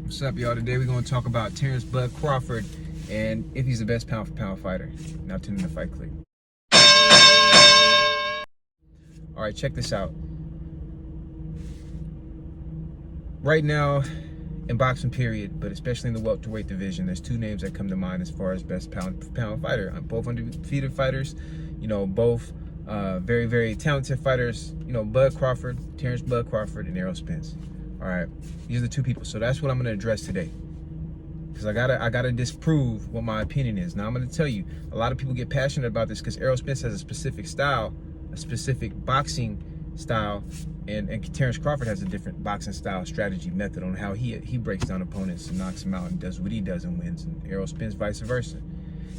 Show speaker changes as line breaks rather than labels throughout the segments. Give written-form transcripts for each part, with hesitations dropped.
What's up, y'all? Today we're going to talk about Terrence Bud Crawford and if he's the best pound for pound fighter. Now tune in to Fight Click. All right, check this out. Right now, in boxing period, but especially in the welterweight division, there's two names that come to mind as far as best pound for pound fighter. Both undefeated fighters, both very, very talented fighters. Bud Crawford, Terrence Bud Crawford, and Errol Spence. All right, these are the two people. So that's what I'm gonna address today, because I gotta disprove what my opinion is. Now I'm gonna tell you, a lot of people get passionate about this because Errol Spence has a specific style, a specific boxing style, and Terrence Crawford has a different boxing style, strategy, method on how he breaks down opponents and knocks them out and does what he does and wins, and Errol Spence vice versa.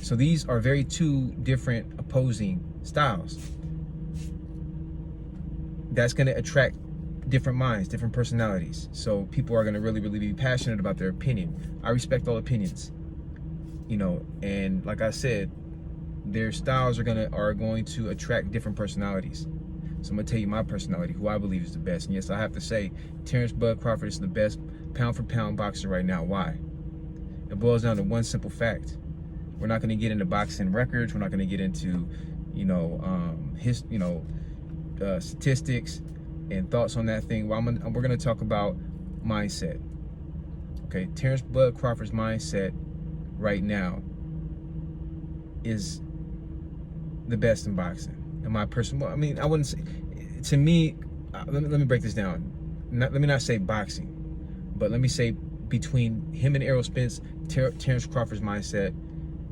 So these are very two different opposing styles. That's gonna attract different minds, different personalities. So people are gonna really be passionate about their opinion. I respect all opinions, and like I said, their styles are going to attract different personalities. So I'm gonna tell you my personality, who I believe is the best. And yes, I have to say, Terrence Bud Crawford is the best pound for pound boxer right now. Why? It boils down to one simple fact. We're not gonna get into boxing records. We're not gonna get into, statistics and thoughts on that thing. Well, we're gonna talk about mindset. Okay, Terrence Bud Crawford's mindset right now is the best in boxing. In my personal, I wouldn't say, to me, let me break this down. Let me not say boxing, but let me say between him and Errol Spence, Terrence Crawford's mindset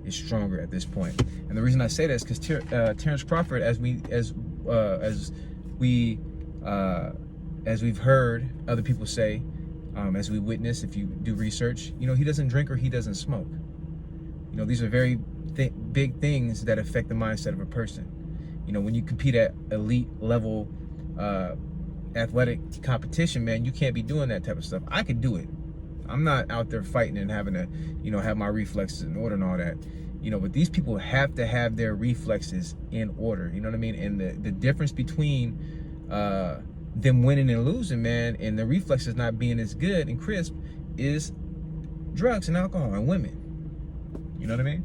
is stronger at this point. And the reason I say that is because Terrence Crawford, as we've heard other people say, as we witness, if you do research, he doesn't drink or he doesn't smoke. These are very big things that affect the mindset of a person. When you compete at elite level athletic competition, man, you can't be doing that type of stuff. I could do it. I'm not out there fighting and having to, have my reflexes in order and all that. But these people have to have their reflexes in order. You know what I mean? And the difference between them winning and losing, man, and the reflexes not being as good and crisp is drugs and alcohol and women. You know what I mean?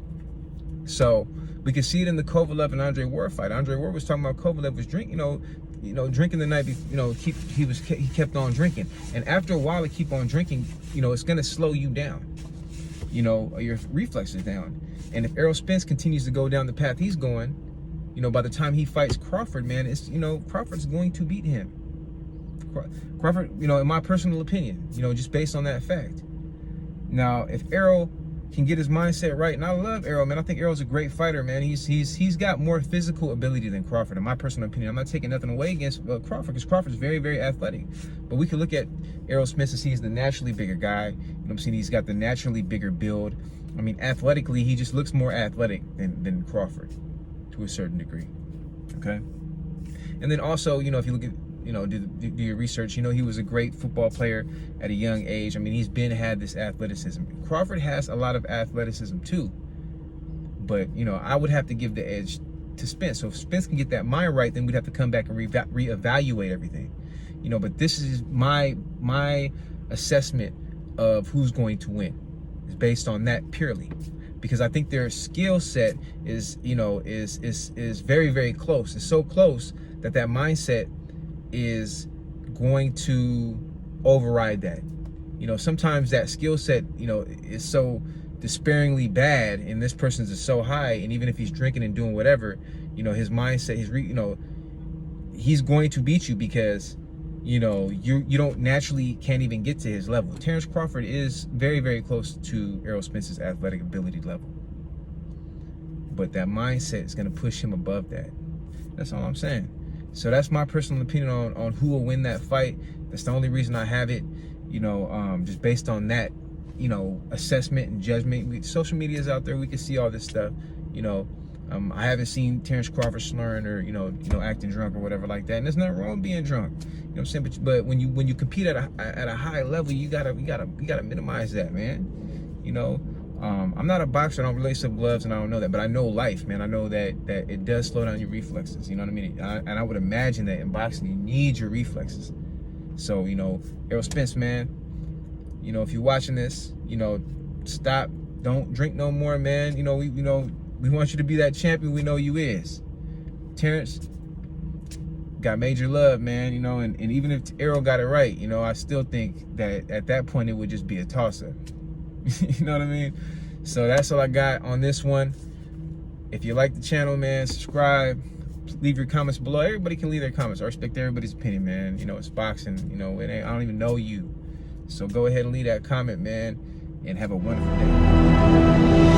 So we can see it in the Kovalev and Andre Ward fight. Andre Ward was talking about Kovalev was drinking the night before, he kept on drinking. And after a while of keep on drinking, it's gonna slow you down. Your reflexes down. And if Errol Spence continues to go down the path he's going, by the time he fights Crawford, man, it's Crawford's going to beat him. Crawford, in my personal opinion, just based on that fact. Now, if Errol can get his mindset right, and I love Errol, man. I think Errol's a great fighter, man. He's got more physical ability than Crawford, in my personal opinion. I'm not taking nothing away against Crawford, because Crawford's very, very athletic. But we can look at Errol Spence and see he's the naturally bigger guy. You know what I'm saying? He's got the naturally bigger build. I mean, athletically, he just looks more athletic than Crawford to a certain degree. Okay? And then also, if you look at, do your research, he was a great football player at a young age. I mean, he's had this athleticism. Crawford has a lot of athleticism too. But, I would have to give the edge to Spence. So if Spence can get that mind right, then we'd have to come back and reevaluate everything. But this is my assessment of who's going to win. It's based on that purely. Because I think their skill set is very, very close. It's so close that mindset is going to override that. Sometimes that skill set, is so despairingly bad, and this person's is so high, and even if he's drinking and doing whatever, his mindset, he's going to beat you because, you don't naturally can't even get to his level. Terrence Crawford is very, very close to Errol Spence's athletic ability level. But that mindset is going to push him above that. That's all I'm saying. So that's my personal opinion on who will win that fight. That's the only reason I have it, just based on that, assessment and judgment. Social media is out there. We can see all this stuff, I haven't seen Terrence Crawford slurring or, acting drunk or whatever like that. And there's nothing wrong with being drunk. You know what I'm saying? But when you compete at a high level, you gotta minimize that, man. I'm not a boxer. I don't lace up gloves, and I don't know that. But I know life, man. I know that it does slow down your reflexes. You know what I mean? And I would imagine that in boxing, you need your reflexes. So, Errol Spence, man, You know, if you're watching this, you know, stop. Don't drink no more, man. You know, we want you to be that champion we know you is. Terrence got major love, man. You know, and even if Errol got it right, you know, I still think that at that point it would just be a toss-up. You know what I mean? So that's all I got on this one. If you like the channel, man, subscribe. Leave your comments below. Everybody can leave their comments. I respect everybody's opinion, man. You know, it's boxing. You know, I don't even know you. So go ahead and leave that comment, man, and have a wonderful day.